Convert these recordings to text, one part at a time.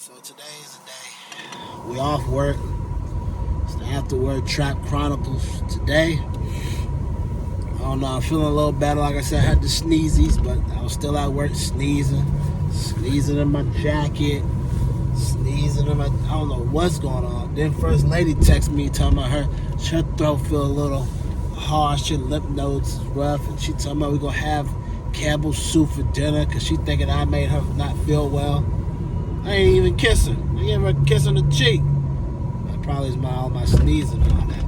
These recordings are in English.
So today is the day. We off work. It's the Afterwork Trap Chronicles today. I don't know, I'm feeling a little better. Like I said, I had the Sneezies, but I was still at work sneezing in my jacket, sneezing in my, I don't know what's going on. Then First Lady texted me talking about her throat feel a little harsh, her lymph nodes is rough, and she talking about we're going to have Campbell's soup for dinner because she thinking I made her not feel well. I ain't even kiss her. I gave her a kiss on the cheek. That probably is all my sneezing and all that.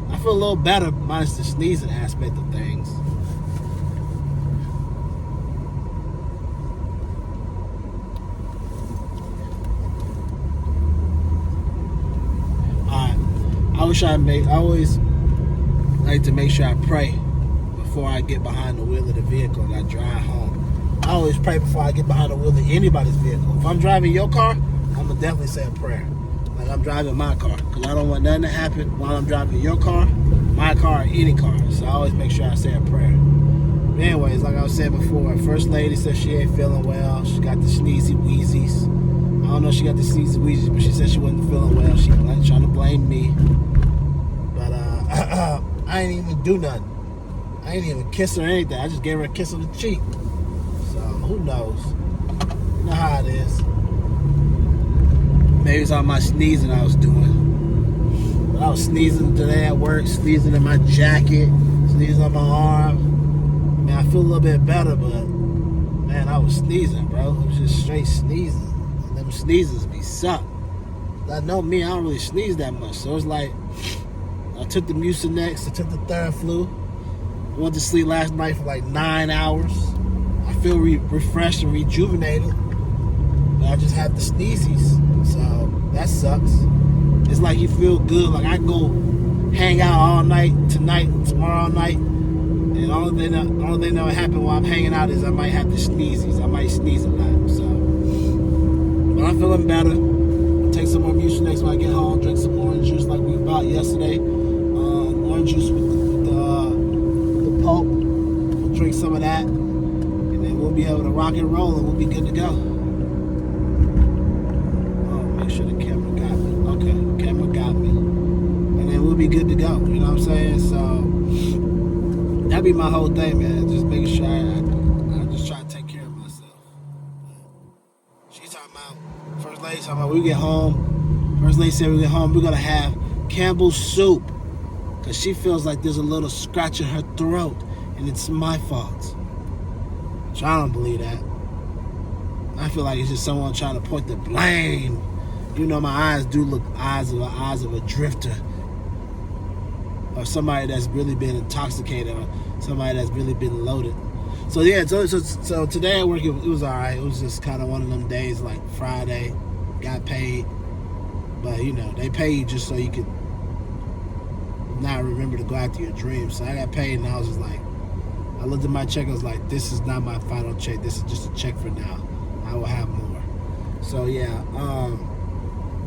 But I feel a little better minus the sneezing aspect of things. I always like to make sure I pray before I get behind the wheel of the vehicle and I drive home. I always pray before I get behind the wheel of anybody's vehicle. If I'm driving your car, I'm going to definitely say a prayer. Like I'm driving my car. Because I don't want nothing to happen while I'm driving your car, my car, or any car. So I always make sure I say a prayer. But anyways, like I was saying before, First Lady said she ain't feeling well. She got the sneezy wheezies. I don't know if she got the sneezy wheezies, but she said she wasn't feeling well. She was trying to blame me. But I ain't even do nothing. I ain't even kiss her or anything. I just gave her a kiss on the cheek. So, who knows? You know how it is. Maybe it's all my sneezing I was doing. But I was sneezing today at work, sneezing in my jacket, sneezing on my arm. Man, I feel a little bit better, but man, I was sneezing, bro. It was just straight sneezing. And them sneezes be suck. I know me, I don't really sneeze that much. So it's like, I took the Mucinex, I took the Theraflu. I went to sleep last night for like 9 hours. I feel refreshed and rejuvenated. But I just had the Sneezies. So that sucks. It's like you feel good. Like I go hang out all night, tonight, tomorrow night. And the only thing that will happen while I'm hanging out is I might have the Sneezies. I might sneeze a lot. So, but I'm feeling better. I'll take some more Mucinex when I get home. Drink some orange juice like we bought yesterday. Orange juice with the pulp. We'll drink some of that. We'll be able to rock and roll and we'll be good to go. Oh, make sure the camera got me. Okay, the camera got me. And then we'll be good to go. You know what I'm saying? So, that'd be my whole thing, man. Just making sure I just try to take care of myself. She's talking about, First Lady talking about when we get home. First Lady said when we get home, we're going to have Campbell's soup. Because she feels like there's a little scratch in her throat and it's my fault. So I don't believe that. I feel like it's just someone trying to point the blame. You know, my eyes do look eyes of a drifter. Or somebody that's really been intoxicated or somebody that's really been loaded. So yeah, so today at work it was alright. It was just kind of one of them days like Friday, got paid. But you know, they pay you just so you could not remember to go after your dreams. So I got paid and I was just like, I looked at my check, I was like, this is not my final check. This is just a check for now. I will have more. So, yeah.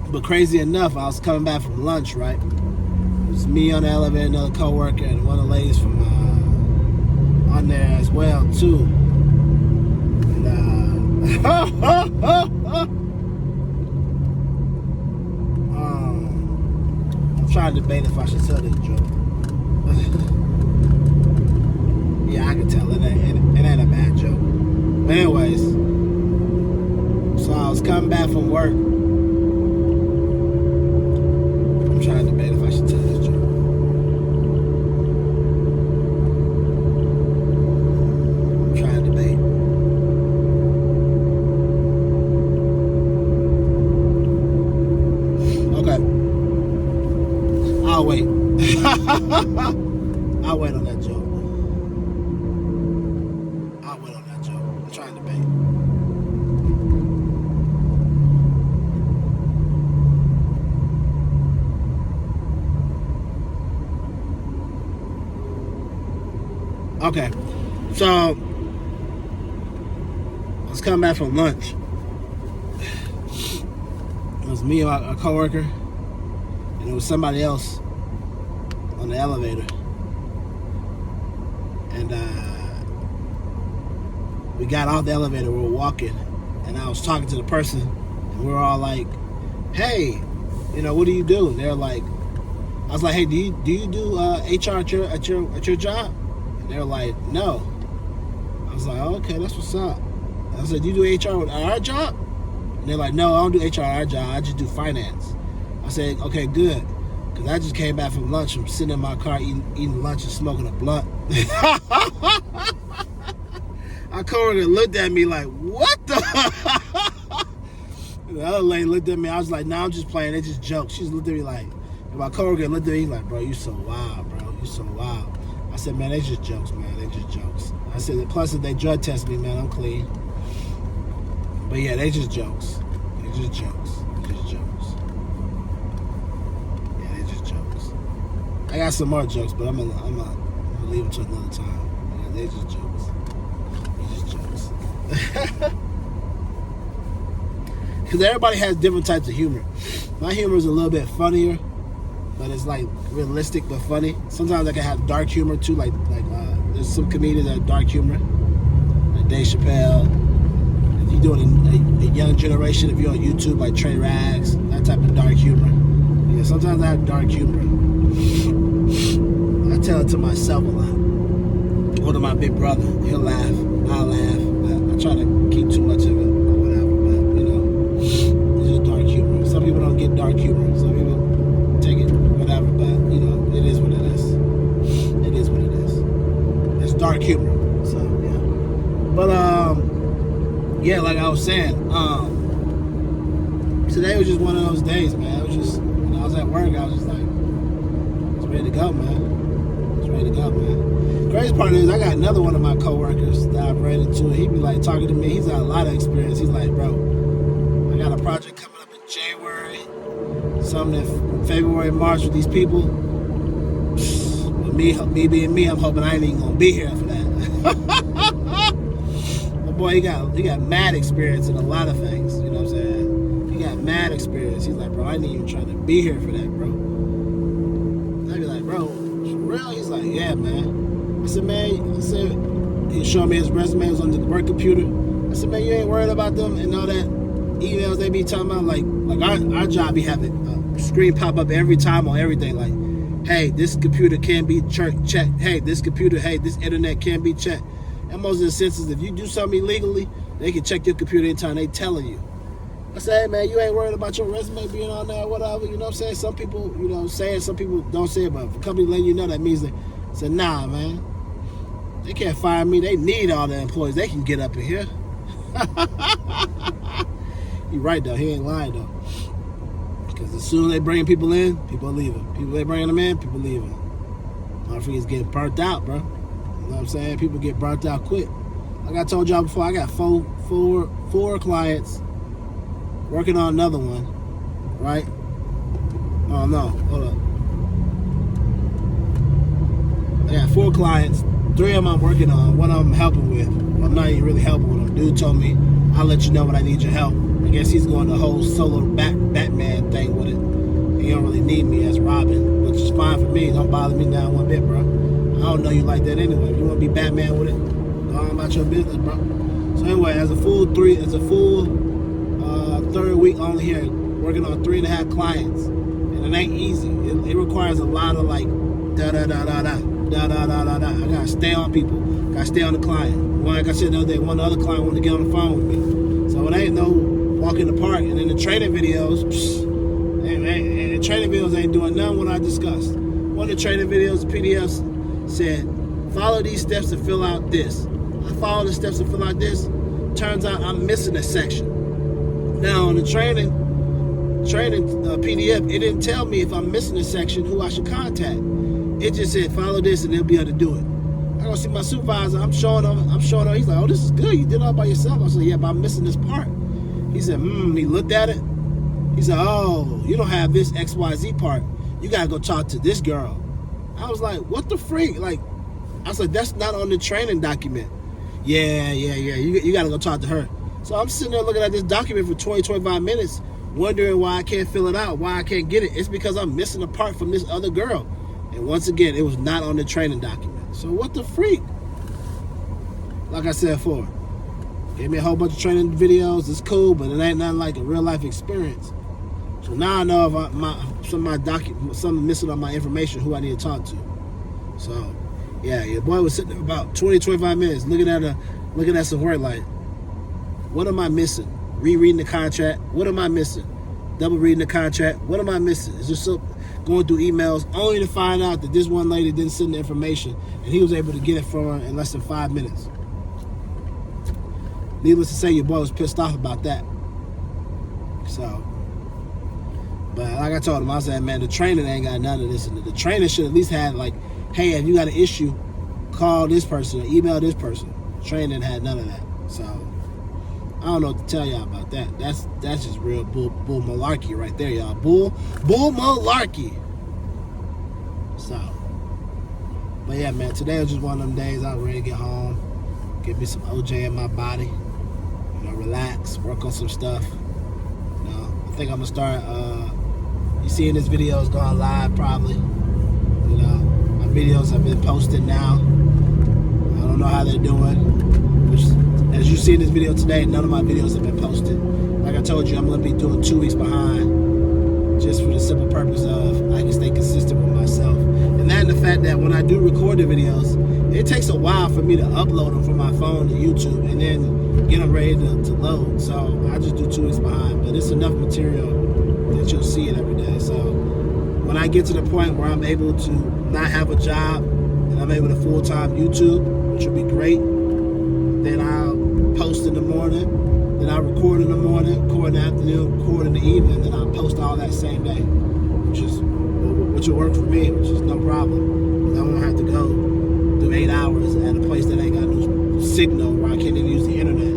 But crazy enough, I was coming back from lunch, right? It was me on the elevator, another coworker, and one of the ladies from on there as well, too. And, I'm trying to debate if I should tell this joke. Yeah, I can tell it ain't a bad joke. But anyways, so I was coming back from work. I'm trying to debate if I should tell this joke. I'm trying to debate. Okay. I'll wait. I'll wait on that joke. I'm trying to debate. Okay, so I was coming back from lunch. It was me and a coworker, and it was somebody else on the elevator. And we got off the elevator, we were walking, and I was talking to the person, and we were all like, "Hey, what do you do?" And they're like, I was like, "Hey, do you do HR at your job?" And they're like, "No." I was like, "Oh, okay, that's what's up." And I said, "Do you do HR at our job?" And they're like, "No, I don't do HR at our job. I just do finance." I said, "Okay, good." Because I just came back from lunch. I'm sitting in my car eating lunch and smoking a blunt. Our coworker looked at me like, "What the?" The other lady looked at me. I was like, "No, I'm just playing. They just jokes." She just looked at me like, and my coworker looked at me like, "Bro, you so wild, bro. You so wild." I said, "Man, they just jokes, man. They just jokes." I said, "Plus, if they drug test me, man, I'm clean." But yeah, they just jokes. They just jokes. They just jokes. Yeah, they just jokes. I got some more jokes, but I'm gonna leave them to another time. Yeah, they just jokes. They just jokes. Because everybody has different types of humor. My humor is a little bit funnier, but it's like realistic but funny. Sometimes I can have dark humor too, like there's some comedians that have dark humor, like Dave Chappelle. If you're doing a young generation, if you're on YouTube, like Trey Rags, that type of dark humor. Yeah, sometimes I have dark humor. I tell it to myself a lot. Or to my big brother, he'll laugh, I'll laugh. But I try to keep too much of it or whatever. But it's just dark humor. Some people don't get dark humor. Some people take it whatever. But it is what it is. It is what it is. It's dark humor. So yeah. But yeah, like I was saying, today was just one of those days, man. It was just, when I was at work, I was just like, I was ready to go, man. I was ready to go, man. Crazy part is, I got another one of my coworkers that I've ran into, and he be like talking to me. He's got a lot of experience. He's like, "Bro, I got a project coming up in January, something in February, March with these people. With me being me, I'm hoping I ain't even gonna be here for that." Boy, he got mad experience in a lot of things. You know what I'm saying? He got mad experience. He's like, "Bro, I ain't even trying to be here for that, bro." And I'd be like, "Bro, for real?" He's like, "Yeah, man." I said, "Man," he showed me his resume. It was on the work computer. I said, "Man, you ain't worried about them and all that emails they be talking about? Like our job be having a screen pop up every time on everything. Like, hey, this computer can be checked. Hey, this internet can be checked." And most of the instances, if you do something illegally, they can check your computer anytime they telling you. I say, "Hey, man, you ain't worried about your resume being on there or whatever." You know what I'm saying? Some people, say it, some people don't say it, but if a company letting you know, that means they say, "Nah, man, they can't fire me. They need all the employees. They can get up in here." He right, though. He ain't lying, though. Because as soon as they bring people in, people are leaving. People they bringing them in, people leaving. Motherfuckers getting burnt out, bro. You know what I'm saying? People get burnt out quick. Like I told y'all before, I got four clients working on another one, right? Oh, no. Hold up. I got 4 clients. 3 of them I'm working on. One of them I'm helping with. I'm not even really helping with them. Dude told me, "I'll let you know when I need your help." I guess he's going the whole solo Batman thing with it. He don't really need me as Robin, which is fine for me. Don't bother me down one bit, bro. I don't know you like that anyway. If you want to be Batman with it, go on about your business, bro. So anyway, as a full third week only here, working on 3.5 clients, and it ain't easy. It requires a lot of like I gotta stay on people, gotta stay on the client. Like I said the other day, one other client wanted to get on the phone with me, so it ain't no walk in the park. And then the training videos, and the training videos ain't doing none what I discussed. One of the training videos, the PDFs, said, "Follow these steps to fill out this." I follow the steps to fill out this. Turns out I'm missing a section. Now on the training PDF, it didn't tell me if I'm missing a section who I should contact. It just said, "Follow this," and they'll be able to do it. I go see my supervisor. I'm showing him. He's like, "Oh, this is good. You did it all by yourself." I said, "Yeah, but I'm missing this part." He said, He looked at it. He said, "Oh, you don't have this XYZ part. You gotta go talk to this girl." I was like, "What the freak?" Like, I was like, "That's not on the training document." Yeah. You gotta go talk to her. So I'm sitting there looking at this document for 25 minutes, wondering why I can't fill it out, why I can't get it. It's because I'm missing a part from this other girl. And once again, it was not on the training document. So what the freak? Like I said before, Gave me a whole bunch of training videos. It's cool, but it ain't nothing like a real life experience. So now I know if something missing on my information, who I need to talk to. So, yeah, your boy was sitting there about 20, 25 minutes looking at some work like, what am I missing? Rereading the contract. What am I missing? Double reading the contract. What am I missing? It's just going through emails only to find out that this one lady didn't send the information and he was able to get it from her in less than 5 minutes. Needless to say, your boy was pissed off about that. So, but like I told him, I said, man, the training ain't got none of this. And the training should at least have like, hey, if you got an issue, call this person or email this person. Training had none of that. So, I don't know what to tell y'all about that. That's just real bull malarkey right there, y'all. Bull malarkey. So, but yeah, man, today was just one of them days I was ready to get home, get me some OJ in my body, relax, work on some stuff. I think I'm gonna start. You seeing this video is going live probably. My videos have been posted now. I don't know how they're doing. As you see in this video today, none of my videos have been posted. Like I told you, I'm gonna be doing 2 weeks behind, just for the simple purpose of I can stay consistent with myself. And that and the fact that when I do record the videos, it takes a while for me to upload them from my phone to YouTube and then get them ready to load. So I just do 2 weeks behind, but it's enough material that you'll see it every day. So when I get to the point where I'm able to not have a job and I'm able to full-time YouTube, which will be great, then I'll post in the morning, then I'll record in the morning, record in the afternoon, record in the evening, then I'll post all that same day, which will work for me, which is no problem. I won't have to go do 8 hours at a place that ain't got no signal where I can't even use the internet,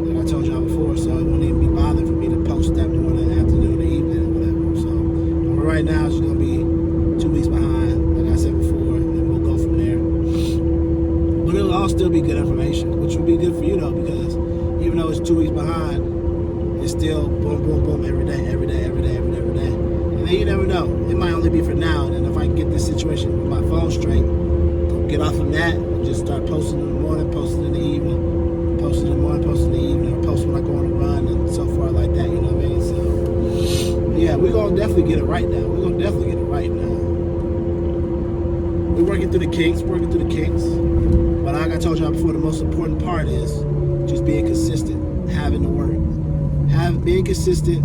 like I told y'all before, so it won't even be bothered for me to post that morning, afternoon, or evening, or whatever. So, but right now, it's going to be 2 weeks behind, like I said before, and we'll go from there. But it'll all still be good information, which will be good for you, though, because even though it's 2 weeks behind, it's still boom, boom, boom, every day. And then you never know. It might only be for now, and then if I can get this situation with my phone straight, get off of that and just start posting in the morning, posting in the evening, posting in the morning, posting in the evening, or post when I go on a run and so forth like that, you know what I mean? So, yeah, we're going to definitely get it right now. We're working through the kinks, But like I told y'all before, the most important part is just being consistent, having the work. Being consistent,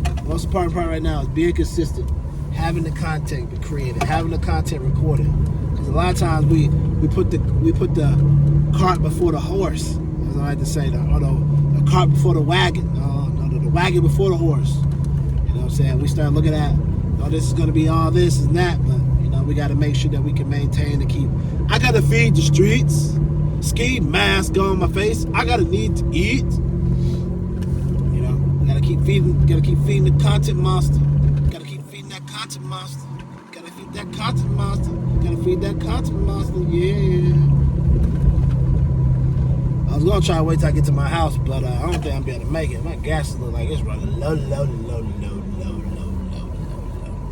the most important part right now is being consistent, having the content created, having the content recorded. A lot of times we put the cart before the horse, as I like to say, the cart before the wagon, the wagon before the horse. You know what I'm saying? We start looking at, this is going to be all this and that, but we got to make sure that we can maintain and keep. I got to feed the streets, ski mask on my face. I got to need to eat. Got to keep feeding the content monster. Got to keep feeding that content monster. Got to feed that content monster. Gotta feed that content monster, yeah. I was gonna try to wait till I get to my house, but I don't think I'm gonna be able to make it. My gas look like it's running low.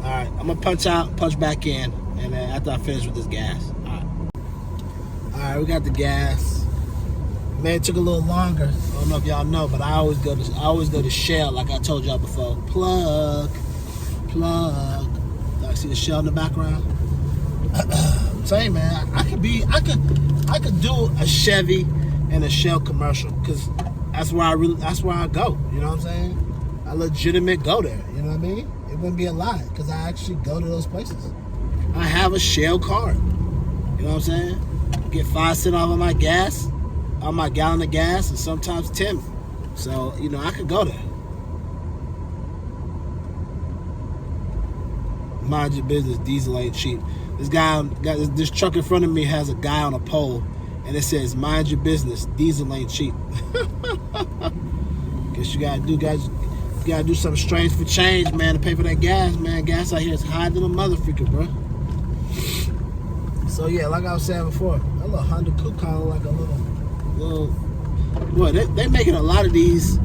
Alright, I'm gonna punch back in, and then after I finish with this gas. Alright, we got the gas. Man, it took a little longer. I don't know if y'all know, but I always go to Shell, like I told y'all before. Plug. Y'all see the Shell in the background? I'm saying, man, I could do a Chevy and a Shell commercial, because that's where I go. You know what I'm saying? I legitimate go there. You know what I mean? It wouldn't be a lie, because I actually go to those places. I have a Shell card. You know what I'm saying? Get 5 cents off of my gas, on my gallon of gas, and sometimes 10. So I could go there. Mind your business. Diesel ain't cheap. This truck in front of me has a guy on a pole, and it says, "Mind your business. Diesel ain't cheap." Guess you gotta do something strange for change, man, to pay for that gas, man. Gas out here is higher than a motherfucker, bro. So yeah, like I was saying before, that little Honda Coupe kind of like a little. Boy, they making a lot of these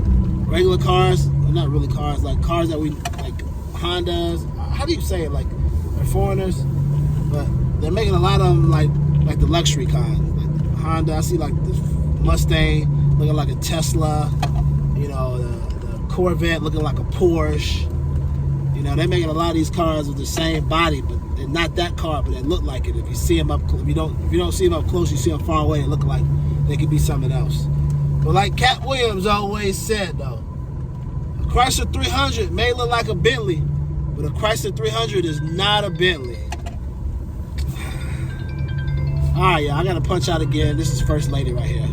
regular cars, well, not really cars, like cars that we like Hondas. How do you say it? Like they're foreigners. But they're making a lot of them like the luxury kind. Like Honda, I see like the Mustang, looking like a Tesla. You know, the Corvette looking like a Porsche. You know, they're making a lot of these cars with the same body, but they're not that car, but they look like it. If you see them up, if you don't see them up close, you see them far away. It look like they could be something else. But like Cat Williams always said, though, a Chrysler 300 may look like a Bentley, but a Chrysler 300 is not a Bentley. All right, y'all, I gotta punch out again. This is First Lady right here.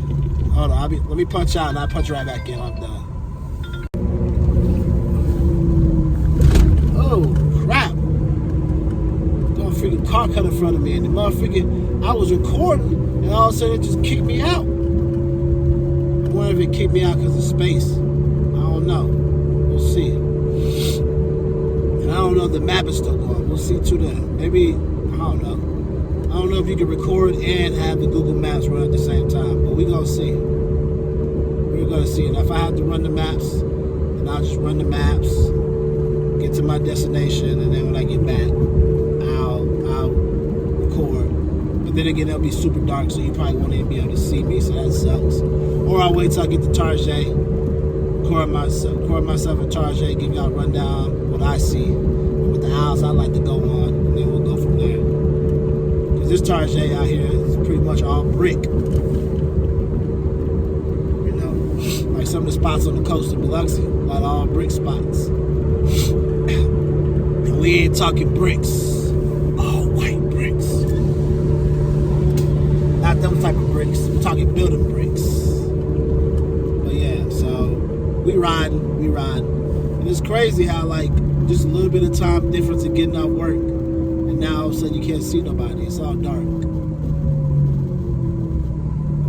Hold on, let me punch out and I'll punch right back in. I'm done. Oh, crap. Got a freaking car cut in front of me, and the motherfucker, I was recording, and all of a sudden it just kicked me out. I wonder if it kicked me out because of space. I don't know. We'll see. And I don't know if the map is still going. We'll see too then. Maybe, I don't know. I don't know if you can record and have the Google Maps run at the same time, but we're going to see. We're going to see. And if I have to run the maps, then I'll just run the maps, get to my destination, and then when I get back, I'll record. But then again, it'll be super dark, so you probably won't even be able to see me, so that sucks. Or I'll wait till I get to Tarjay, record myself at Tarjay, give y'all a rundown what I see, what the aisles I like to go on, and then we'll go from there. Because this Tarjay out here is pretty much all brick. You know, like some of the spots on the coast of Biloxi, like all brick spots. And we ain't talking bricks, all white bricks. Not them type of bricks, we're talking building bricks. But yeah, so we riding. And it's crazy how like just a little bit of time difference in getting off work, and now all of a sudden you can't see nobody, it's all dark. I'm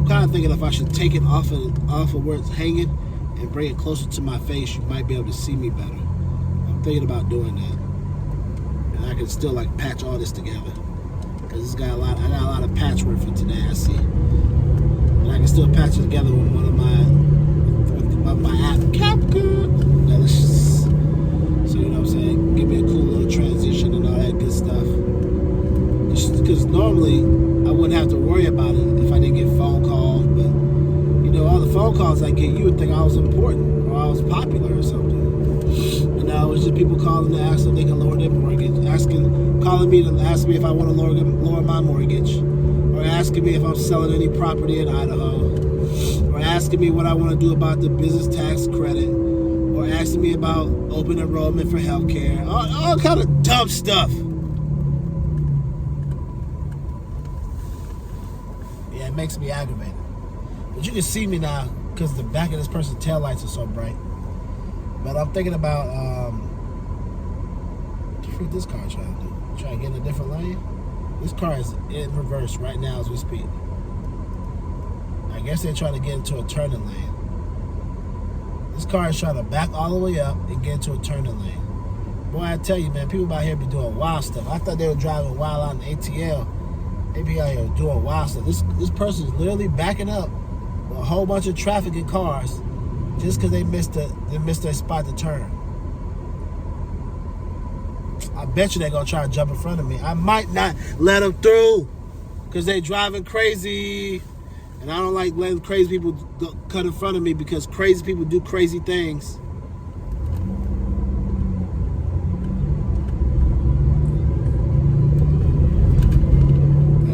kind of thinking if I should take it off of where it's hanging and bring it closer to my face, you might be able to see me better. I'm thinking about doing that, and I can still like patch all this together because I got a lot of patchwork for today. I see, and I can still patch it together with one of my app CapCut. So you know what I'm saying? Give me a cool little transition and all that good stuff. Because normally I wouldn't have to worry about it if I didn't get phone calls, but you know, all the phone calls I get, you would think I was important or I was popular or something. And now it's just people calling to ask if they can lower their mortgage, calling me to ask me if I want to lower my mortgage, or asking me if I'm selling any property in Idaho, or asking me what I want to do about the business tax credit, or asking me about open enrollment for healthcare, all kind of dumb stuff. Yeah, it makes me aggravated. But you can see me now because the back of this person's taillights are so bright. But I'm thinking about what the freak this car trying to do? Trying to get in a different lane? This car is in reverse right now as we speak. I guess they're trying to get into a turning lane. This car is trying to back all the way up and get into a turning lane. Boy, I tell you, man, people out here be doing wild stuff. I thought they were driving wild out in ATL. They be out here doing wild stuff. This person is literally backing up with a whole bunch of traffic and cars just because they missed their spot to turn. I bet you they're going to try to jump in front of me. I might not let them through because they driving crazy. And I don't like letting crazy people cut in front of me because crazy people do crazy things.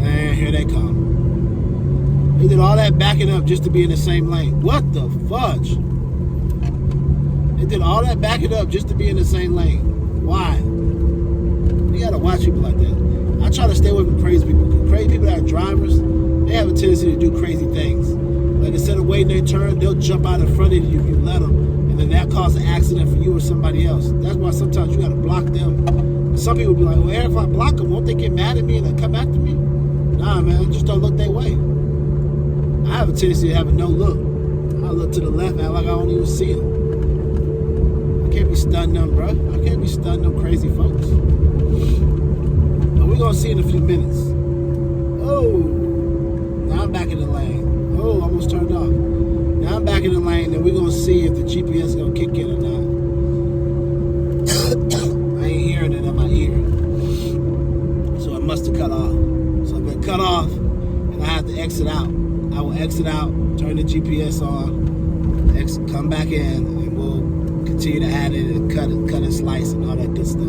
And here they come. They did all that backing up just to be in the same lane. What the fudge? They did all that backing up just to be in the same lane. Why? You gotta watch people like that. I try to stay away from crazy people. Crazy people that are drivers, they have a tendency to do crazy things. Like instead of waiting their turn, they'll jump out in front of you if you let them, and then that causes an accident for you or somebody else. That's why sometimes you gotta block them. And some people be like, well, if I block them, won't they get mad at me and come after me? Nah, man, just don't look their way. I have a tendency to have a no look. I look to the left, act like I don't even see them. I can't be stunning them, bro. I can't be stunning them crazy folks. But we're gonna see in a few minutes. Oh, now I'm back in the lane. Oh, almost turned off. Now I'm back in the lane, and we're gonna see if the GPS is gonna kick in or not. I ain't hearing it in my ear, so it must have cut off. So if it cut off, and I have to exit out, I will exit out, turn the GPS on, come back in, and we'll continue to add it and cut and slice and all that good stuff.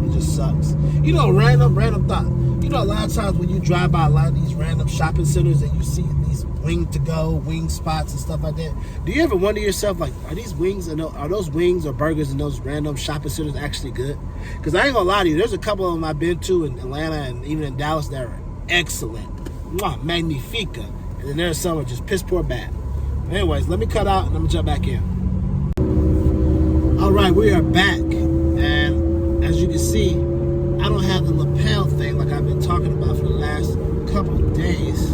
It just sucks. You know, random thought. You know, a lot of times when you drive by a lot of these random shopping centers and you see these wing spots and stuff like that, do you ever wonder yourself, like, are these wings and are those wings or burgers in those random shopping centers actually good? Because I ain't gonna lie to you, there's a couple of them I've been to in Atlanta and even in Dallas that are excellent. Mwah, magnifica. And then there's some that are just piss poor bad. Anyways, let me cut out and I'm gonna jump back in. All right, we are back, and as you can see, I don't have the lapel thing like I've been talking about for the last couple of days.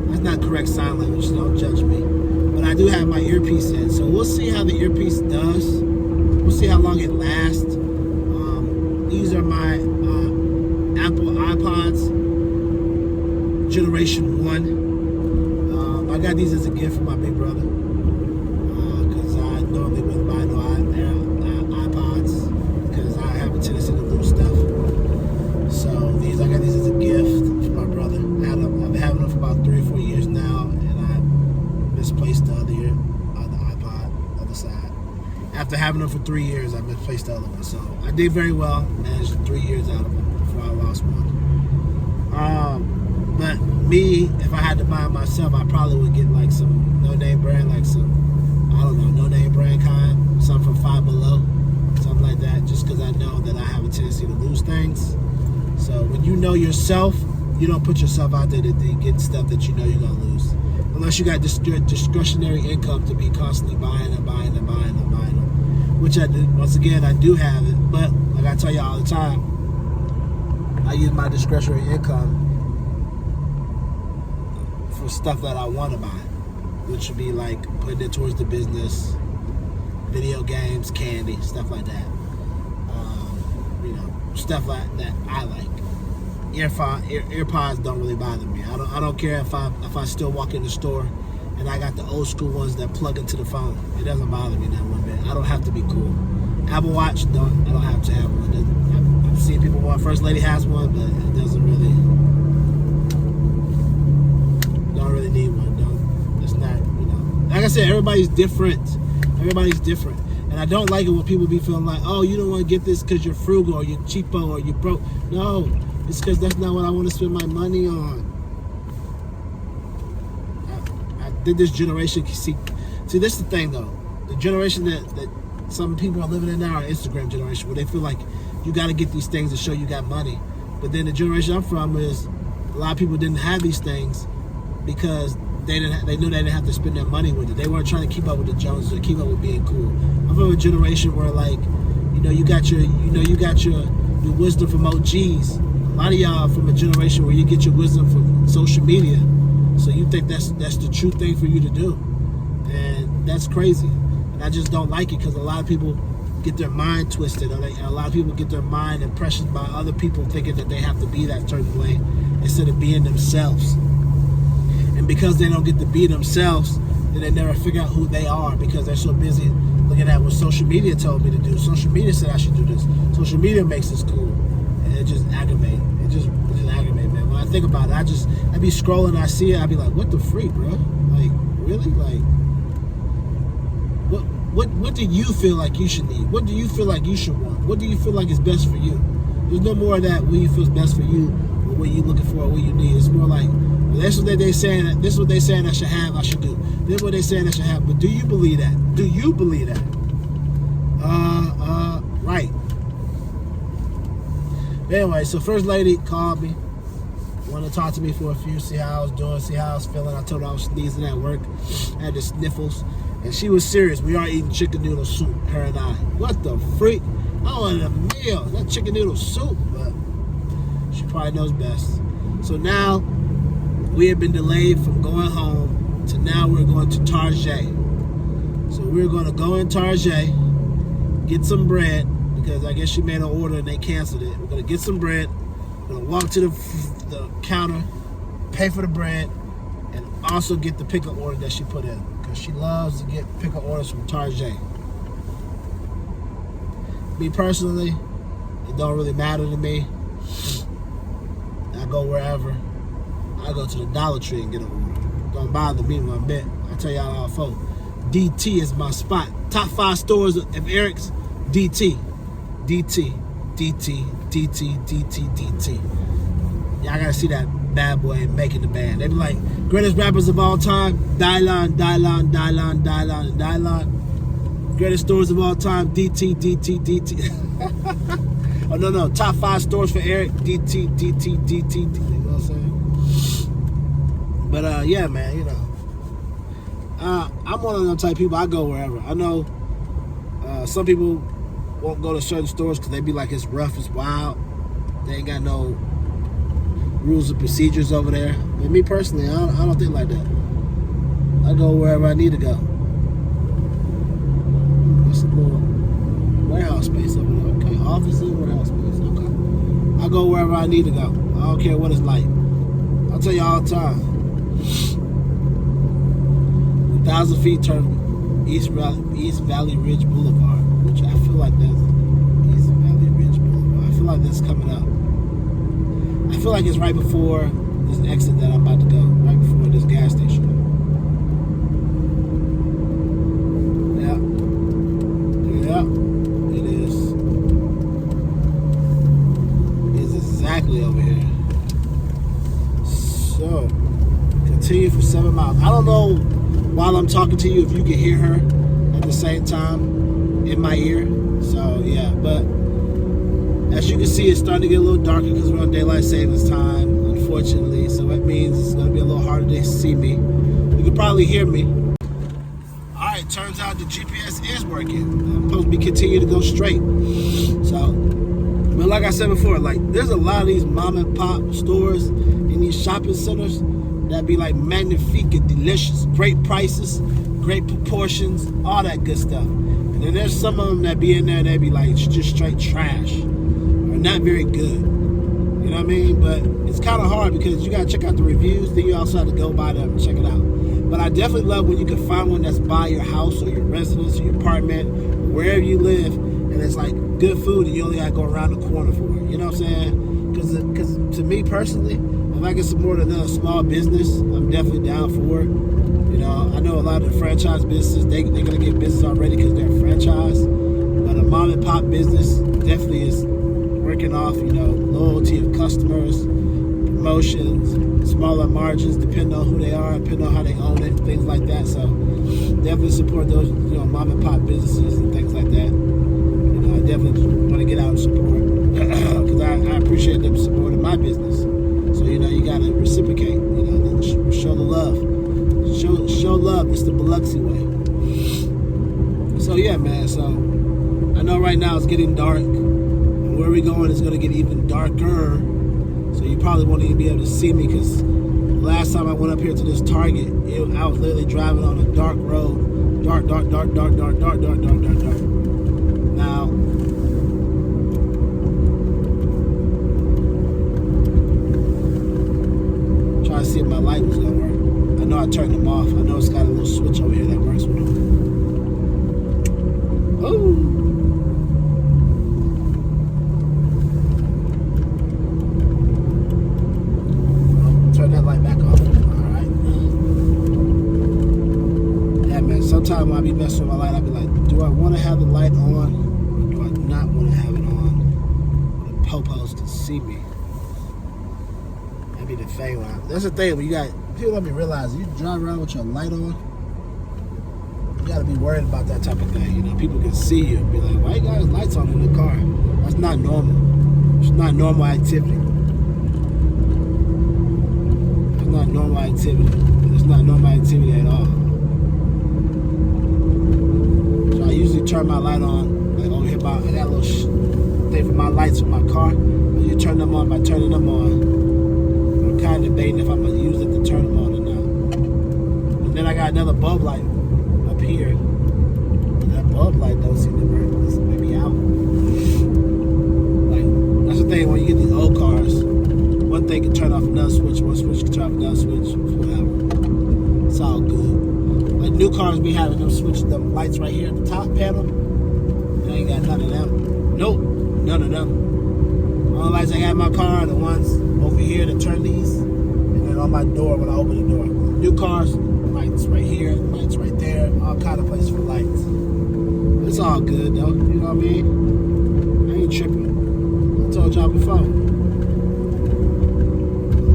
That's not correct sign language, so don't judge me. But I do have my earpiece in, so we'll see how the earpiece does. We'll see how long it lasts. These are my Apple iPods, Generation 1. I got these as a gift from my big brother, because I normally wouldn't buy no iPods, because I have a tendency to lose stuff. So I got these as a gift from my brother. I've been having them for about 3 or 4 years now, and I misplaced the other iPod, other side. After having them for 3 years, I misplaced the other one. So I did very well, managed 3 years out of them before I lost one. But me, if I had to buy it myself, I probably would get like some no-name brand, like some, I don't know, no-name brand kind, something from Five Below, something like that, just because I know that I have a tendency to lose things. So when you know yourself, you don't put yourself out there to get stuff that you know you're going to lose. Unless you got discretionary income to be constantly buying them, which I do. Once again, I do have it, but like I tell you all the time, I use my discretionary income for stuff that I want to buy, which would be like putting it towards the business, video games, candy, stuff like that. You know, stuff like that I like. Earpods don't really bother me. I don't care if I still walk in the store and I got the old school ones that plug into the phone. It doesn't bother me that one bit. I don't have to be cool. Apple Watch, I don't have to have one. I've seen people want. First Lady has one, but it doesn't really. Don't really need one. It's not. You know, like I said, everybody's different. And I don't like it when people be feeling like, oh, you don't want to get this because you're frugal or you're cheapo or you're broke. No, it's because that's not what I want to spend my money on. I did this generation. See, this is the thing though. The generation that some people are living in now are Instagram generation, where they feel like you got to get these things to show you got money. But then the generation I'm from is a lot of people didn't have these things because they knew they didn't have to spend their money with it. They weren't trying to keep up with the Joneses or keep up with being cool. I'm from a generation where, like, you got your wisdom from OGs. A lot of y'all are from a generation where you get your wisdom from social media. So you think that's the true thing for you to do, and that's crazy. And I just don't like it because a lot of people get their mind twisted, or a lot of people get their mind impressioned by other people thinking that they have to be that certain way instead of being themselves. And because they don't get to be themselves, then they never figure out who they are because they're so busy looking at what social media told me to do. Social media said I should do this. Social media makes this cool, and it just aggravates. It just aggravates, man. When I think about it, I be scrolling, I see it, I be like, what the freak, bro? Like, really? Like, what do you feel like you should need? What do you feel like you should want? What do you feel like is best for you? There's no more of that what you feel is best for you or what you looking for or what you need. It's more like, well, this is what they're saying. This is what they're saying I should have. I should do. This is what they're saying I should have. But do you believe that? Do you believe that? Right. Anyway, so First Lady called me, wanted to talk to me for a few, see how I was doing, see how I was feeling. I told her I was sneezing at work, I had the sniffles, and she was serious. We are eating chicken noodle soup, her and I. What the freak? I wanted a meal, not chicken noodle soup, but she probably knows best. So now, we have been delayed from going home to now we're going to Target. So we're going to go in Target, get some bread, because I guess she made an order and they canceled it. We're going to get some bread, we're going to walk to the counter, pay for the bread, and also get the pickup order that she put in, because she loves to get pickup orders from Target. Me personally, it don't really matter to me. I go wherever. I go to the Dollar Tree and get an order. don't bother me one bit. I tell y'all all folks, DT is my spot. Top 5 stores of Eric's, DT. DT. DT. DT. DT. DT. Y'all gotta see that bad boy making the band. They be like, greatest rappers of all time, Dylon, Dylon, Dylon, Dylon, and Dylon. Greatest stores of all time, DT, DT, DT. Oh, no. Top 5 stores for Eric, DT, DT, DT. You know what I'm saying? But, yeah, man, you know. I'm one of them type of people. I go wherever. I know some people won't go to certain stores because they be like, it's rough, it's wild. They ain't got no rules and procedures over there. But me personally, I don't think like that. I go wherever I need to go. What's a little warehouse space over there? Okay, office and warehouse space. Okay, I go wherever I need to go. I don't care what it's like. I'll tell you all the time. 1,000 feet turn East Valley Ridge Boulevard, which I feel like that's East Valley Ridge Boulevard. I feel like that's coming up. I feel like it's right before this exit that I'm about to go, right before this gas station. Yeah, it is. It's exactly over here. So, continue for 7 miles. I don't know while I'm talking to you if you can hear her at the same time in my ear. So, yeah, but as you can see, it's starting to get a little darker because we're on daylight savings time, unfortunately. So that means it's going to be a little harder to see me. You can probably hear me. All right, turns out the GPS is working. I'm supposed to be continuing to go straight. So, but like I said before, like there's a lot of these mom and pop stores in these shopping centers that be like magnifique and delicious, great prices, great proportions, all that good stuff. And then there's some of them that be in there that be like just straight trash. Not very good, you know what I mean? But it's kind of hard because you got to check out the reviews, then you also have to go by them and check it out. But I definitely love when you can find one that's by your house or your residence or your apartment, wherever you live, and it's like good food and you only got to go around the corner for it, you know what I'm saying? Because to me personally, if I can support another small business, I'm definitely down for it. You know, I know a lot of the franchise businesses, they're going to get business already because they're a franchise, but a mom and pop business definitely is working off, you know, loyalty of customers, promotions, smaller margins, depending on who they are, depending on how they own it, things like that. So definitely support those, you know, mom and pop businesses and things like that. You know, I definitely want to get out and support because I appreciate them supporting my business. So, you know, you got to reciprocate, you know, show the love. Show love. It's the Biloxi way. So, yeah, man. So, I know right now it's getting dark. Where we going is going to get even darker, so you probably won't even be able to see me because last time I went up here to this Target, I was literally driving on a dark road, dark. Now, trying to see if my light was going to work. I know I turned them off. I know it's got a little switch over here that works with them. Oh. Turn that light back off. Alright. Yeah, man. Sometimes when I be messing with my light, I be like, do I want to have the light on or do I not want to have it on? The popos can see me. That'd be the thing. That's the thing when you got people let me realize you drive around with your light on, you gotta be worried about that type of thing. You know, people can see you and be like, why you got his lights on in the car? That's not normal. It's not normal activity. Not normal activity. It's not normal activity at all. So I usually turn my light on, like over here. I got a little thing for my lights with my car. You turn them on by turning them on. I'm kind of debating if I'm gonna use it to turn them on or not. And then I got another bulb light up here. And that bulb light don't seem to work. It's maybe out. Like that's the thing when you get these old cars. One thing can turn off another switch, one switch can turn off another switch, whatever. It's all good. Like new cars be having them switches, them lights right here at the top panel. They ain't got none of them. Nope, none of them. All the lights I got in my car are the ones over here to turn these, and then on my door when I open the door. New cars, lights right here, lights right there, all kind of places for lights. It's all good though, you know what I mean? I ain't tripping. I told y'all before.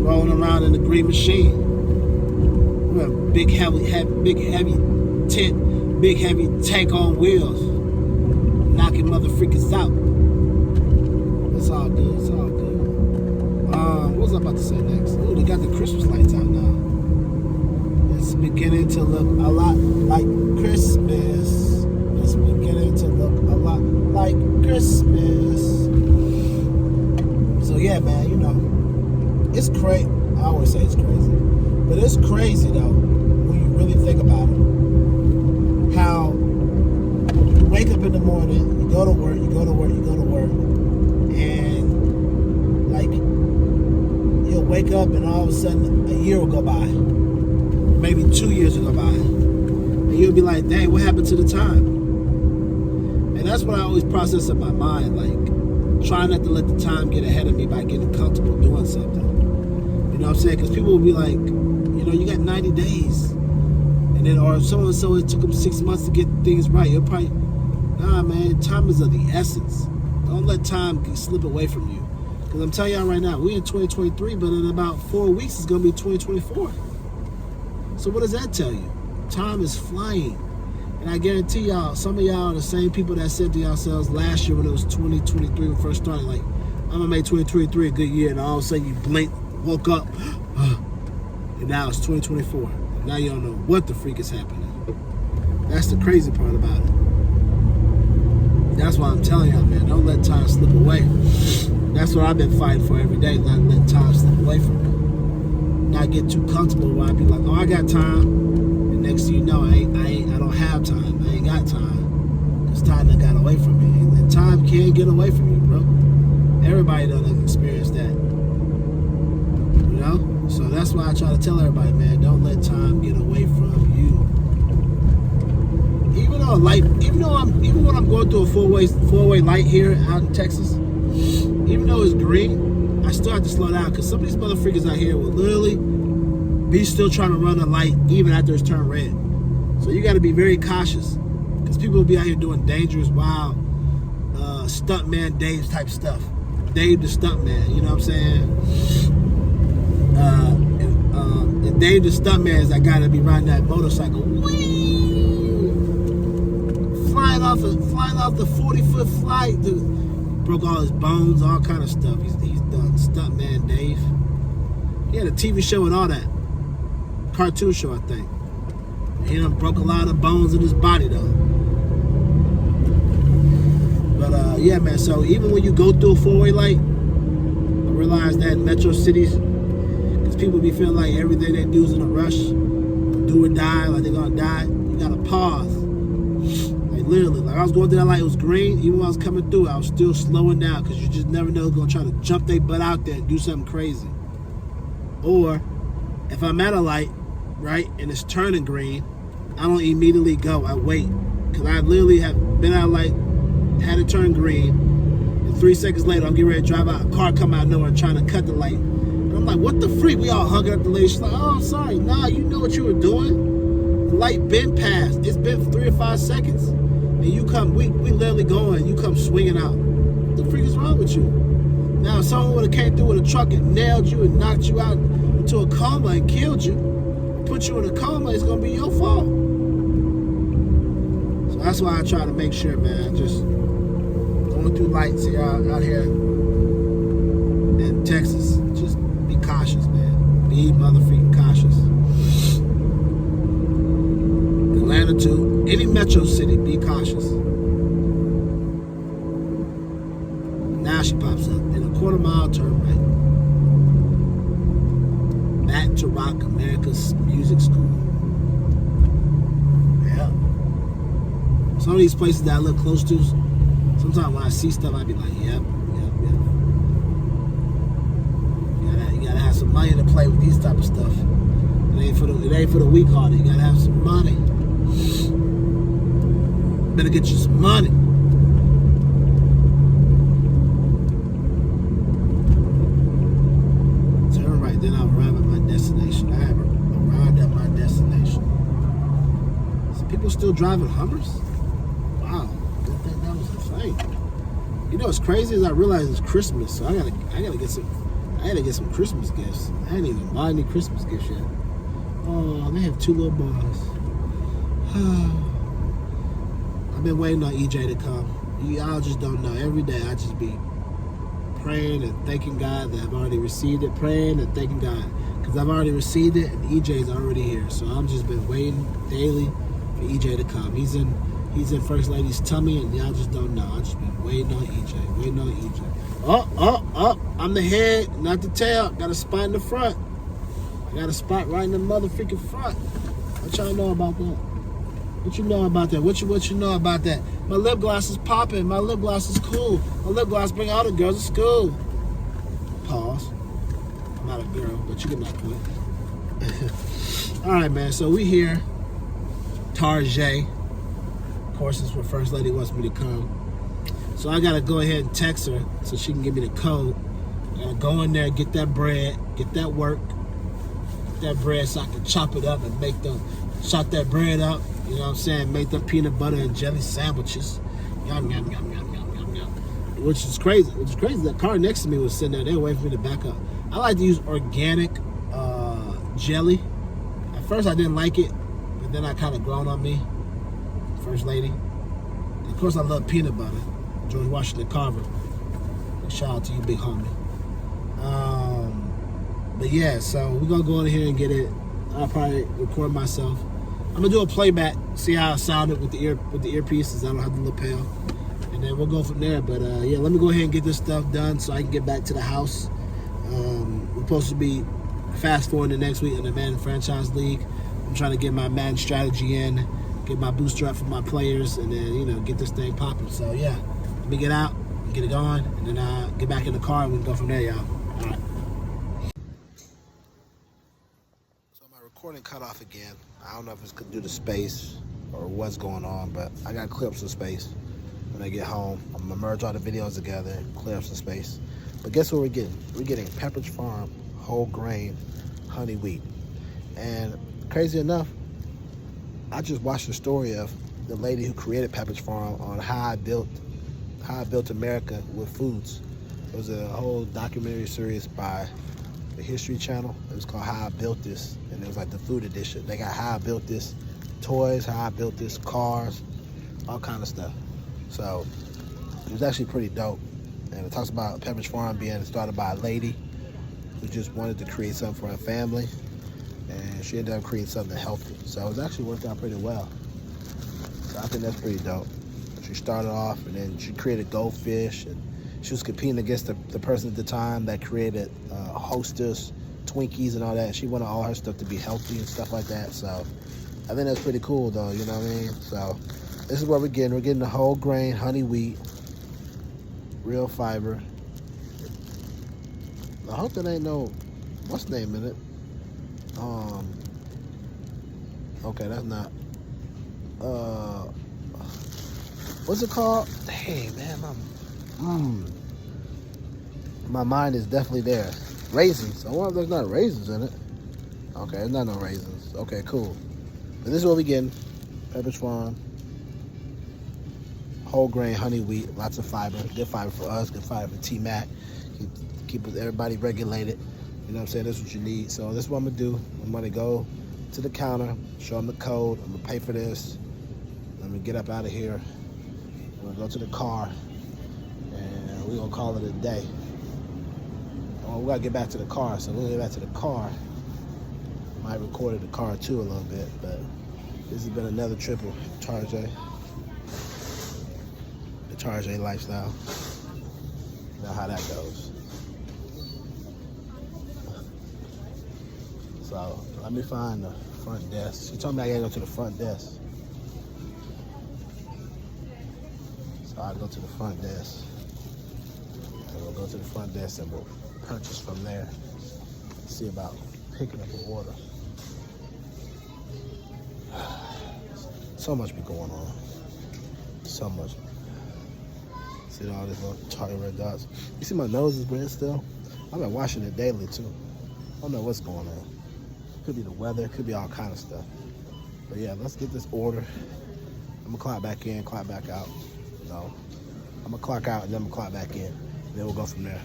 Rolling around in the green machine. We have big heavy tent, big heavy tank on wheels. Knocking motherfuckers out. It's all good, it's all good. What was I about to say next? Oh, they got the Christmas lights out now. It's beginning to look a lot like Christmas. It's beginning to look a lot like Christmas. So yeah, man, you know, it's crazy. I always say it's crazy. But it's crazy though, when you really think about it. How you wake up in the morning, you go to work, and like you'll wake up and all of a sudden a year will go by. Maybe 2 years will go by. And you'll be like, dang, what happened to the time? And that's what I always process in my mind, like trying not to let the time get ahead of me by getting comfortable doing something. You know what I'm saying? Because people will be like, you know, you got 90 days. And then, or so-and-so, it took them 6 months to get things right. You'll probably, nah, man, time is of the essence. Don't let time slip away from you. Because I'm telling y'all right now, we're in 2023, but in about 4 weeks, it's going to be 2024. So what does that tell you? Time is flying. And I guarantee y'all, some of y'all are the same people that said to yourselves last year when it was 2023 when we first started, like, I'm going to make 2023 a good year. And all of a sudden you blink, woke up, and now it's 2024. And now you don't know what the freak is happening. That's the crazy part about it. That's why I'm telling y'all, man, don't let time slip away. That's what I've been fighting for every day, not let time slip away from me. Not get too comfortable where I be like, oh, I got time. And next thing you know, I don't have time. I ain't got time. Because time done got away from me. And time can't get away from you, bro. Everybody done experienced that. You know? So that's why I try to tell everybody, man, don't let time get away from you. Even when I'm going through a four-way light here out in Texas, even though it's green, I still have to slow down because some of these motherfuckers out here will literally be still trying to run a light even after it's turned red. So you got to be very cautious because people will be out here doing dangerous, wild, stuntman Dave type stuff. Dave the stuntman, you know what I'm saying? And Dave the stuntman is that guy that be riding that motorcycle, flying off the 40-foot flight, dude. Broke all his bones, all kind of stuff. He's done stuntman Dave. He had a TV show and all that. Cartoon show, I think. He done broke a lot of bones in his body though. But yeah, man, so even when you go through a four-way light, I realize that in metro cities, because people be feeling like everything they do is in a rush, do or die, like they're gonna die, you gotta pause. Like literally, like I was going through that light, it was green, even when I was coming through, I was still slowing down, because you just never know who's gonna try to jump their butt out there and do something crazy. Or, if I'm at a light, right, and it's turning green, I don't immediately go, I wait. Because I literally have been at a light, had it turn green, and 3 seconds later, I'm getting ready to drive out, a car come out of nowhere trying to cut the light. And I'm like, what the freak? We all hugging up the lady. She's like, oh, I'm sorry. Nah, you know what you were doing? The light been passed. It's been 3 or 5 seconds. And you come, we literally going, you come swinging out. What the freak is wrong with you? Now, if someone would have came through with a truck and nailed you and knocked you out into a coma and killed you, put you in a coma, it's going to be your fault. So that's why I try to make sure, man, just going through lights here out here in Texas, just be cautious, man. Be motherfucking cautious. Atlanta too, any metro city, be cautious. Now she pops up in a quarter-mile turn right. Back to Rock America's Music School. Yeah. Some of these places that I live close to, sometimes when I see stuff, I be like, yep. You gotta have some money to play with these type of stuff. It ain't for the weak-hearted. You gotta have some money. Better get you some money. Turn right, then I'll arrive at my destination. I have arrived at my still driving Hummers? Wow, that was insane. You know what's crazy is I realize it's Christmas, so I gotta get some Christmas gifts. I ain't even buy any Christmas gifts yet. Oh, they have 2 little boys. I've been waiting on EJ to come. Y'all just don't know. Every day I just be praying and thanking God that I've already received it. Praying and thanking God because I've already received it and EJ's already here. So I've just been waiting daily for EJ to come. He's in First Lady's tummy and y'all just don't know. I've just been waiting on EJ. Oh, I'm the head, not the tail. Got a spot in the front. I got a spot right in the motherfucking front. What y'all know about that? What you know about that? What you know about that? My lip gloss is popping. My lip gloss is cool. My lip gloss bring all the girls to school. Pause. I'm not a girl, but you get my point. All right, man. So we here. Tarjay. Of course, it's where First Lady wants me to come. So I gotta go ahead and text her so she can give me the code. I gotta go in there, get that bread, get that work, get that bread so I can chop it up and chop that bread up. You know what I'm saying? Make them peanut butter and jelly sandwiches. Yum, yum, yum, yum, yum, yum, yum. Which is crazy. That car next to me was sitting there. They were waiting for me to back up. I like to use organic jelly. At first I didn't like it, but then I kind of grown on me. First Lady. And of course I love peanut butter. George Washington Carver. Shout out to you, big homie. But yeah, so we're gonna go in here and get it. I'll probably record myself. I'm gonna do a playback, see how I sounded with the earpieces. I don't have the lapel, and then we'll go from there. But yeah, let me go ahead and get this stuff done so I can get back to the house. We're supposed to be fast forward the next week in the Madden franchise league. I'm trying to get my Madden strategy in, get my booster up for my players, and then get this thing popping. So yeah, let me get out, get it going, and then get back in the car and we can go from there, y'all. All right. Recording cut off again. I don't know if it's due to space or what's going on, but I got to clear up some space when I get home. I'm gonna merge all the videos together and clear up some space. But guess what we're getting? We're getting Pepperidge Farm whole grain honey wheat. And crazy enough, I just watched the story of the lady who created Pepperidge Farm on how I built America with foods. It was a whole documentary series by the History Channel. It was called How I Built This, and it was like the food edition. They got How I Built This toys, How I Built This cars, all kind of stuff. So it was actually pretty dope. And it talks about Pepperidge Farm being started by a lady who just wanted to create something for her family, and she ended up creating something healthy. So it was actually worked out pretty well. So I think that's pretty dope. She started off, and then she created goldfish, and she was competing against the person at the time that created Hostess, Twinkies, and all that. She wanted all her stuff to be healthy and stuff like that. So I think that's pretty cool, though. You know what I mean? So this is what we're getting. We're getting the whole grain honey wheat, real fiber. I hope that ain't no what's the name in it. Okay, that's not. What's it called? Hey man, my mind is definitely there. Raisins. I wonder if there's not raisins in it. Okay, there's not no raisins. Okay, cool. But this is what we getting. Pepperidge Farm. Whole grain, honey wheat, lots of fiber. Good fiber for us, good fiber for T-Mac. Keep everybody regulated. You know what I'm saying? That's what you need. So this is what I'm gonna do. I'm gonna go to the counter, show them the code. I'm gonna pay for this. Let me get up out of here. I'm gonna go to the car, and we're gonna call it a day. Oh, we gotta get back to the car. So we're gonna get back to the car. Might record the car too a little bit, but this has been another trip with Tarjay. The Tarjay lifestyle. You know how that goes. So let me find the front desk. She told me I gotta go to the front desk. So I'll go to the front desk. And we'll go to the front desk and we'll purchase from there. See about picking up an order. So much be going on. So much. See all these little target red dots. You see my nose is red still? I've been washing it daily too. I don't know what's going on. Could be the weather, could be all kind of stuff. But yeah, let's get this order I'm gonna clock back in, clock back out. So I'm gonna clock out and then I'm gonna clock back in. And then we'll go from there.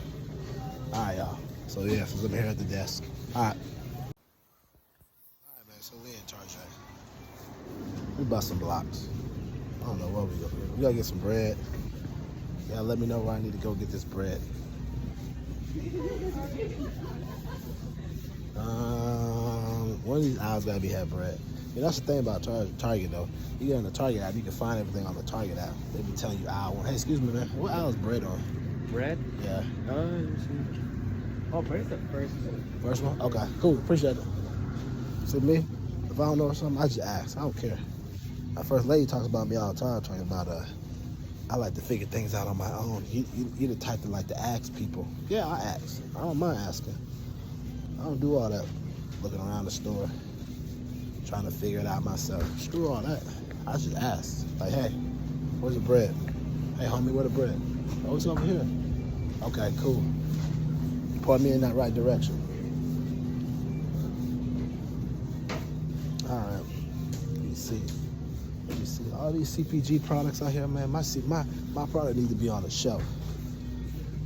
All right, y'all. So yeah, so I'm here at the desk. All right. All right, man. So we in charge. We bust some blocks. I don't know what we go. We gotta get some bread. Yeah, let me know where I need to go get this bread. One of these aisles gotta have bread. Yeah, that's the thing about Target though. You get on the Target app, you can find everything on the Target app. They be telling you aisle one. Hey, excuse me, man. What aisle is bread on? Bread? Yeah. Oh, bread's the first one. First one? Okay, cool. Appreciate it. See me? If I don't know something, I just ask. I don't care. My first lady talks about me all the time, talking about I like to figure things out on my own. You the type that like to ask people. Yeah, I ask. I don't mind asking. I don't do all that looking around the store, trying to figure it out myself. Screw all that. I just ask. Like, hey, where's the bread? Hey, homie, where the bread? Oh, it's over here. Okay, cool. Point me in that right direction. All right. You see all these CPG products out here, man. My product needs to be on the shelf.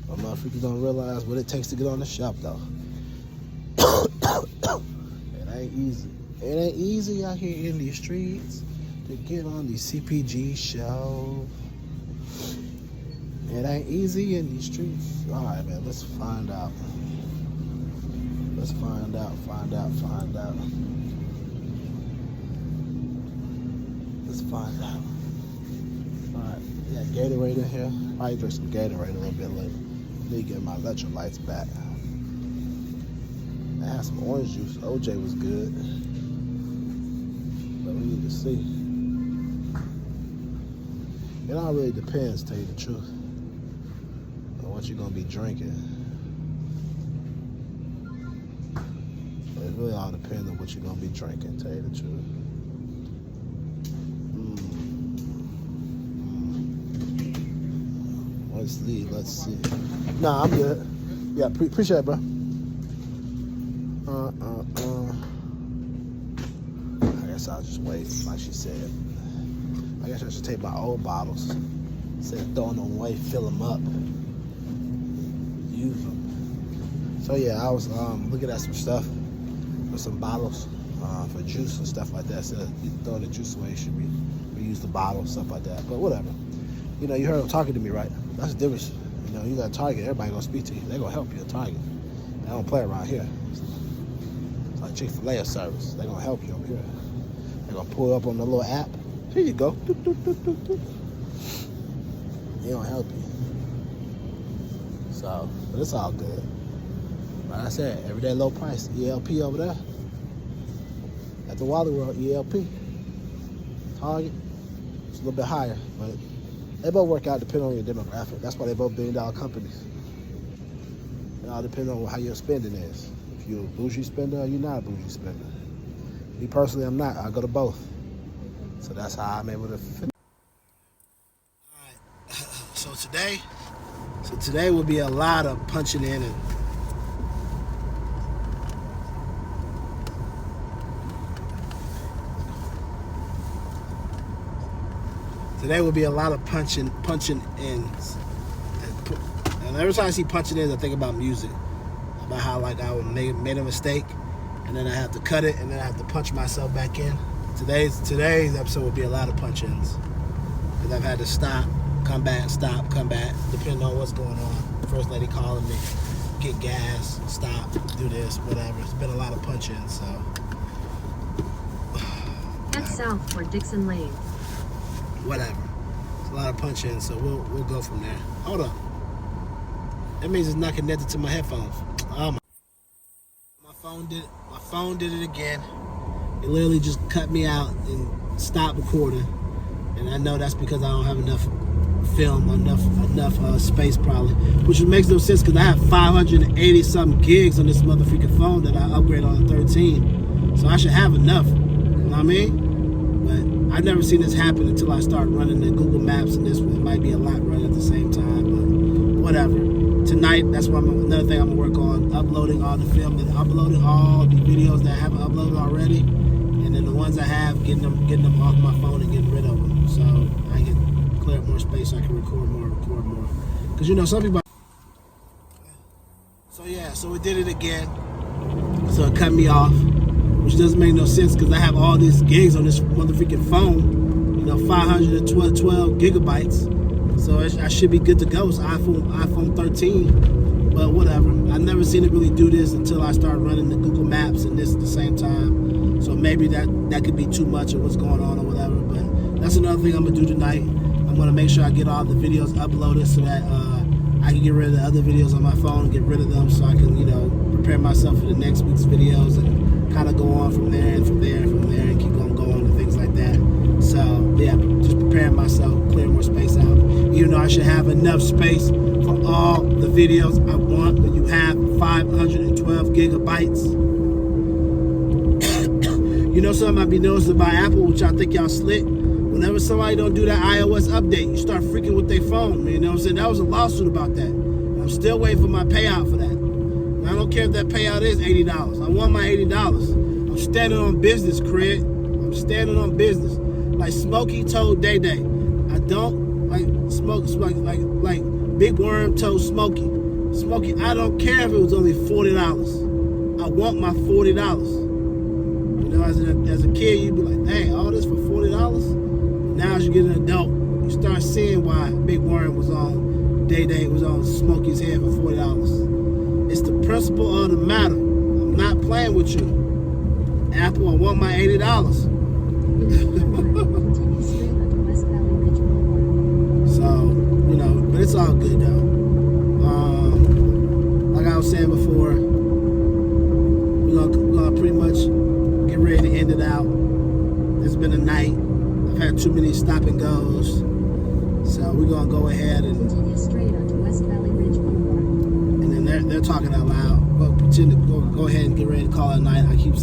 But motherfuckers don't realize what it takes to get on the shelf, though. It ain't easy. It ain't easy out here in these streets to get on these CPG shelves. It ain't easy in these streets. All right, man. Let's find out. Let's find out. Let's find out. All right, yeah, Gatorade in here. Probably drink some Gatorade a little bit later. Need to get my electrolytes back. I had some orange juice. OJ was good. But we need to see. It all really depends, to tell you the truth, on what you're going to be drinking. But it really all depends on what you're going to be drinking, to tell you the truth. Let's see. Nah, I'm good. Yeah, appreciate it, bro. I guess I'll just wait, like she said. I guess I should take my old bottles, instead of throwing them away, fill them up, use them. So yeah, I was looking at some stuff for some bottles for juice and stuff like that. Instead of throwing the juice away, you should reuse the bottle, stuff like that. But whatever. You know, you heard them talking to me, right? That's the difference. You know, you got a Target, everybody gonna speak to you. They gonna help you at Target. They don't play around here. It's like Chick-fil-A service. They gonna help you over here. They gonna pull up on the little app. Here you go. Doop, doop, doop, doop, doop. They gonna help you. So, but it's all good. Like I said, everyday low price. ELP over there. At the Wally World, ELP. Target, it's a little bit higher, but they both work out depending on your demographic. That's why they both billion-dollar companies. It all depends on how your spending is. If you're a bougie spender or you're not a bougie spender. Me personally, I'm not. I go to both. So that's how I'm able to fit. All right. So today will be a lot of punching in and today will be a lot of punching ins. And every time I see punching ins, I think about music. About how like I made a mistake and then I have to cut it and then I have to punch myself back in. Today's episode will be a lot of punch ins. Because I've had to stop, come back, depending on what's going on. First lady calling me, get gas, stop, do this, whatever. It's been a lot of punch ins, so. Head south for Dixon Lane. Whatever. It's a lot of punch ins, so we'll go from there. Hold up. That means it's not connected to my headphones. Oh my phone did it again. It literally just cut me out and stopped recording. And I know that's because I don't have enough film, enough space probably. Which makes no sense because I have 580 something gigs on this motherfucking phone that I upgraded on the 13. So I should have enough. You know what I mean? But I've never seen this happen until I start running the Google Maps, and this one might be a lot running at the same time, but whatever. Tonight, that's why another thing I'm gonna work on, uploading all the film and uploading all the videos that I haven't uploaded already, and then and the ones I have, getting them off my phone and getting rid of them, so I can clear up more space, so I can record more. Because you know, some people. So yeah, so we did it again. So it cut me off, which doesn't make no sense because I have all these gigs on this motherfucking phone. You know, 512 gigabytes. So I should be good to go. It's iPhone 13, but whatever. I never seen it really do this until I started running the Google Maps and this at the same time. So maybe that could be too much of what's going on or whatever. But that's another thing I'm gonna do tonight. I'm gonna make sure I get all the videos uploaded so that I can get rid of the other videos on my phone, get rid of them so I can, you know, prepare myself for the next week's videos and kind of go on from there and keep on going and things like that. So yeah, just preparing myself, clearing more space out. Even though I should have enough space for all the videos I want, when you have 512 gigabytes. You know something I've been noticing about Apple, which I think y'all slick. Whenever somebody don't do that iOS update, you start freaking with their phone. You know what I'm saying? That was a lawsuit about that. I'm still waiting for my payout for that. And I don't care if that payout is $80. I want my $80. I'm standing on business, Craig. I'm standing on business. Like Smokey told Day Day. I don't like smoke like Big Worm told Smokey. Smokey, I don't care if it was only $40. I want my $40. You know, as a kid, you'd be like, dang, all this for $40? Now as you get an adult, you start seeing why Big Worm was on Day Day, was on Smokey's head for $40. It's the principle of the matter. I'm not playing with you. Apple, I want my $80. So, you know, but it's all good though. Like I was saying before, we're gonna pretty much get ready to end it out. It's been a night. I've had too many stop and goes, so we're gonna go ahead and continue straight onto West Valley Ridge Boulevard. And then they're talking out loud. But pretend to go ahead and get ready to call it a night. I keep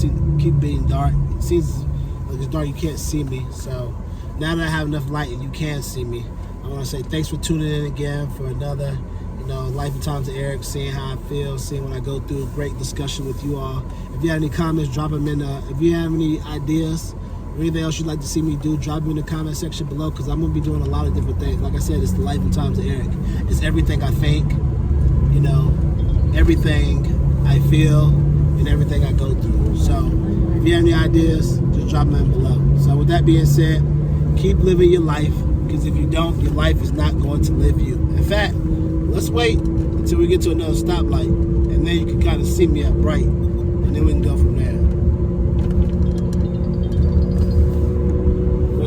being dark. It seems like it's dark. You can't see me. So now that I have enough light and you can see me, I want to say thanks for tuning in again for another, you know, Life and Times of Eric. Seeing how I feel, seeing when I go through a great discussion with you all. If you have any comments, drop them in. If you have any ideas or anything else you'd like to see me do, drop them in the comment section below, because I'm going to be doing a lot of different things. Like I said, it's the Life and Times of Eric. It's everything I think, you know, everything I feel, and everything I go through. So if you have any ideas, just drop them in below. So with that being said, keep living your life, because if you don't, your life is not going to live you. In fact, let's wait until we get to another stoplight, and then you can kind of see me at bright, and then we can go from there.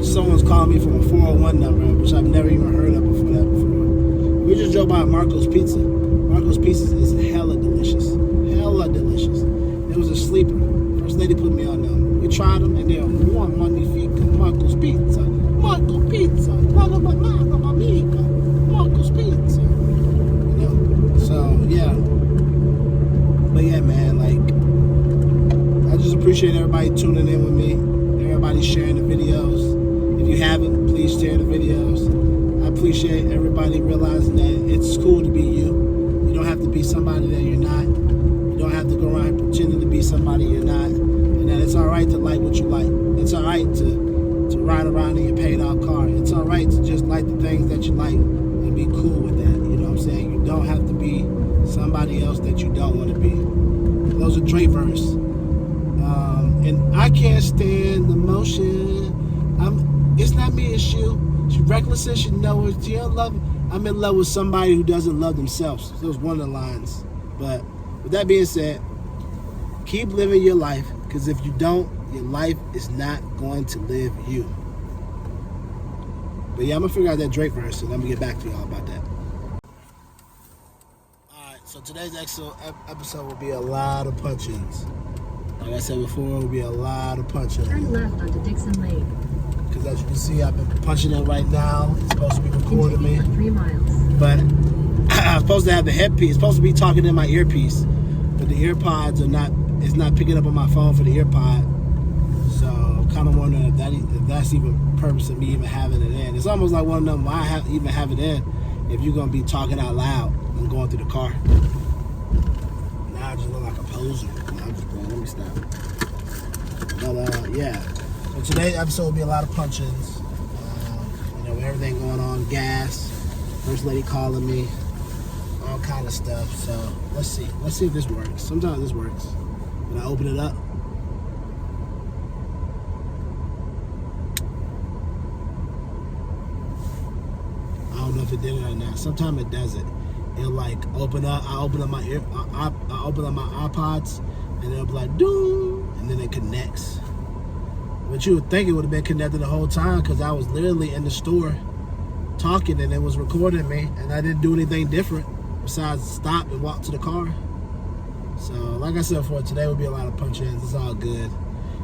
Someone's calling me from a 401 number, which I've never even heard of before that before. We just drove by Marco's Pizza. Marco's Pizza is hella delicious. Hella delicious. It was a sleeper. First lady put me on them. We tried them, and they're one magnifica. Marco's Pizza. Marco's Pizza. Marco's Pizza. You know? So, yeah. But yeah, man, like, I just appreciate everybody tuning in with me. Everybody sharing the videos. If you haven't, please share the videos. I appreciate everybody realizing that it's cool to be you. You don't have to be somebody that you're not. You don't have to go around pretending to be somebody you're not. And that it's all right to like what you like. It's all right to ride around in your paid out car. It's all right to just like the things that you like and be cool with that. You know what I'm saying? You don't have to be somebody else that you don't want to be. Those are Dre verse. And I can't stand the motion. It's not me, it's you. She's reckless and she knows it. She don't love. I'm in love with somebody who doesn't love themselves. That was one of the lines. But with that being said, keep living your life, because if you don't, your life is not going to live you. But yeah, I'm gonna figure out that Drake verse, and I'm gonna get back to y'all about that. Alright, so today's episode will be a lot of punch-ins. Like I said before, it will be a lot of punch-ins. Turn left onto Dixon Lane. Because as you can see, I've been punching it right now. It's supposed to be recording me. For 3 miles. But I'm supposed to have the headpiece. It's supposed to be talking in my earpiece. But the earpods are not, it's not picking up on my phone for the earpod. So I'm kind of wondering if that's even purpose of me even having it in. It's almost like one of them, why even have it in if you're going to be talking out loud and going through the car. Now I just look like a poser. No, I'm just playing. Let me stop. But yeah. So today's episode will be a lot of punch-ins. You know, with everything going on, gas, first lady calling me, all kind of stuff. So let's see if this works. Sometimes this works. When I open it up. I don't know if it did it or not. Sometimes it does it. It'll like open up. I open up my iPods, and it'll be like doo, and then it connects. But you would think it would have been connected the whole time because I was literally in the store talking and it was recording me, and I didn't do anything different besides stop and walk to the car. So, like I said before, today will be a lot of punch-ins. It's all good.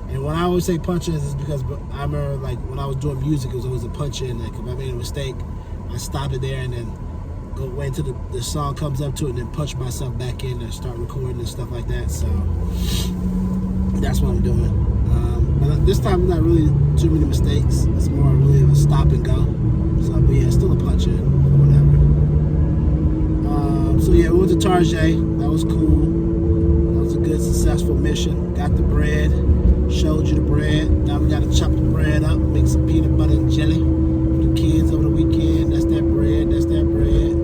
And when I always say punch-ins, it's because I remember like when I was doing music, it was always a punch-in. Like if I made a mistake, I stopped it there and then go wait until the song comes up to it and then punch myself back in and start recording and stuff like that. So that's what I'm doing. But this time it's not really too many mistakes. It's more really of a stop and go. So, but yeah, still a punch-in or whatever. So yeah, we went to Target. That was cool. That was a good, successful mission. Got the bread. Showed you the bread. Now we got to chop the bread up, make some peanut butter and jelly for the kids over the weekend. That's that bread. That's that bread.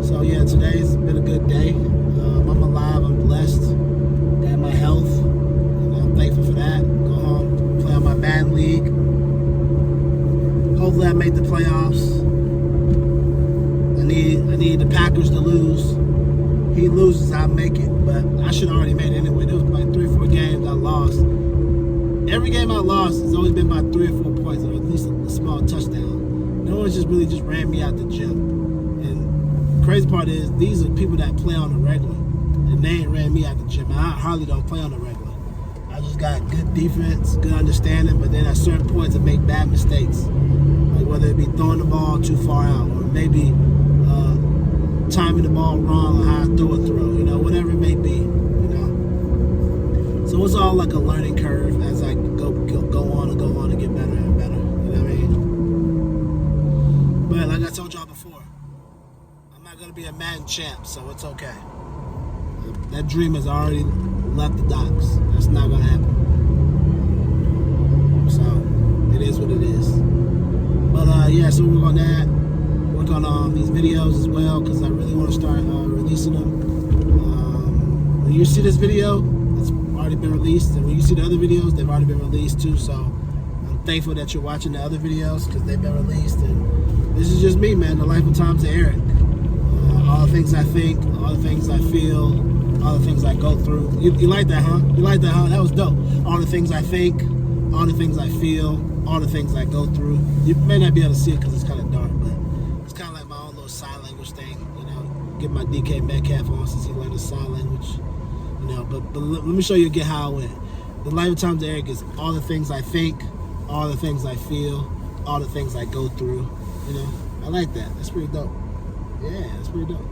So yeah, today's been a good day. I'm alive, I'm blessed, got my health, and I'm thankful for that. Go home, play on my Madden league. Hopefully I make the playoffs. I need the Packers to lose. He loses, I make it, but I should have already made it anyway. There was like 3 or 4 games I lost. Every game I lost has always been by 3 or 4 points, or at least a small touchdown. No one's just really ran me out the gym. And the crazy part is, these are people that play on the regular, and they ain't ran me out the gym. I hardly don't play on the regular. I just got good defense, good understanding, but then at certain points I make bad mistakes. Like whether it be throwing the ball too far out, or maybe timing the ball wrong, or how I throw a throw, you know, whatever it may be, you know. So it's all like a learning curve as I go on and get better and better, you know what I mean? But like I told y'all before, I'm not going to be a Madden champ, so it's okay. That dream has already left the docks. That's not going to happen. So it is what it is. But yeah, so we're on that. Work on these videos as well, because I really want to start releasing them. When you see this video, it's already been released, and when you see the other videos, they've already been released too. So I'm thankful that you're watching the other videos because they've been released, and this is just me, man. The life and times of Eric. All the things I think, all the things I feel, all the things I go through. You like that, huh? You like that, huh? That was dope. All the things I think, all the things I feel, all the things I go through. You may not be able to see it because it's kind of dark, but it's kind of like my own little sign language thing, you know. Get my DK Metcalf on since he learned the sign language, you know. But let me show you again how I went. The life and times of Eric is all the things I think, all the things I feel, all the things I go through, you know. I like that. That's pretty dope. Yeah, that's pretty dope.